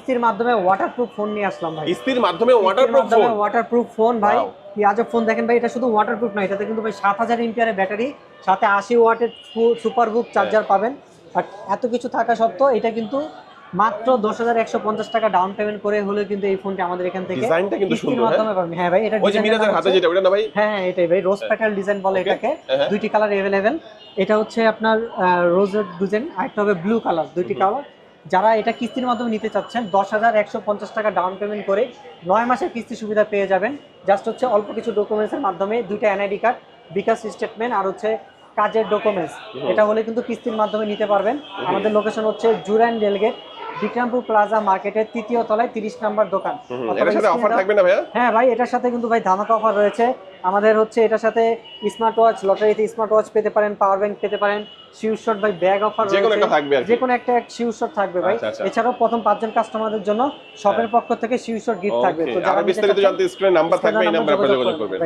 কিস্তির মাধ্যমে waterproof phone নিয়ে আসলাম ভাই। কিস্তির মাধ্যমে ওয়াটারপ্রুফ ফোন ভাই। কি আজব ফোন দেখেন ভাই, এটা শুধু ওয়াটারপ্রুফ না, এটাতে কিন্তু ভাই 7000 এমপিআর ব্যাটারি, সাথে 80 ওয়াটের সুপারবুক চার্জার পাবেন। বাট এত কিছু থাকা সত্ত্বেও এটা কিন্তু মাত্র 10,150 টাকা ডাউন পেমেন্ট করে হলে কিন্তু এই ফোনটি আমাদের এখান থেকে ডিজাইনটা কিন্তু সুন্দর। হ্যাঁ ভাই, এটা ওই যে মিরাজের হাতে যেটা ওটা না ভাই? হ্যাঁ এটাই ভাই, রোজ প্যাটাল ডিজাইন বলে এটাকে। দুইটি কালার अवेलेबल। এটা হচ্ছে আপনার রোজের ডিজাইন, আরেকটা হবে ব্লু কালার, দুইটি কালার। যারা এটা কিস্তির মাধ্যমে নিতে চাচ্ছেন 10,150 টাকা ডাউন পেমেন্ট করে 9 মাসের কিস্তি সুবিধা পেয়ে যাবেন। জাস্ট হচ্ছে অল্প কিছু ডকুমেন্টসের মাধ্যমে, দুইটা এনআইডি কার্ড, বিকাশ স্টেটমেন্ট আর হচ্ছে কাজের ডকুমেন্টস, এটা হলে কিন্তু কিস্তির মাধ্যমে নিতে পারবেন। আমাদের লোকেশন হচ্ছে জুরাইন রেলগেট, বিক্রমপুর প্লাজা মার্কেটের 3য় তলায় 30 নম্বর দোকান। এটার সাথে অফার থাকবে না ভাইয়া? হ্যাঁ ভাই, এটার সাথে কিন্তু ভাই ধামাকা অফার রয়েছে আমাদের। হচ্ছে এটার সাথে স্মার্ট ওয়াচ, লটারিতে স্মার্ট ওয়াচ পেতে পারেন, পাওয়ার ব্যাংক পেতে পারেন, শিউ শট ভাই, ব্যাগ অফার রয়েছে, যে কোনো একটা শিউ শট থাকবে ভাই। এছাড়াও প্রথম 5 জন কাস্টমারদের জন্য শপের পক্ষ থেকে শিউ শট গিফট থাকবে। তো যারা বিস্তারিত জানতে স্ক্রিনে নাম্বার থাকবে, এই নাম্বারে যোগাযোগ করবেন।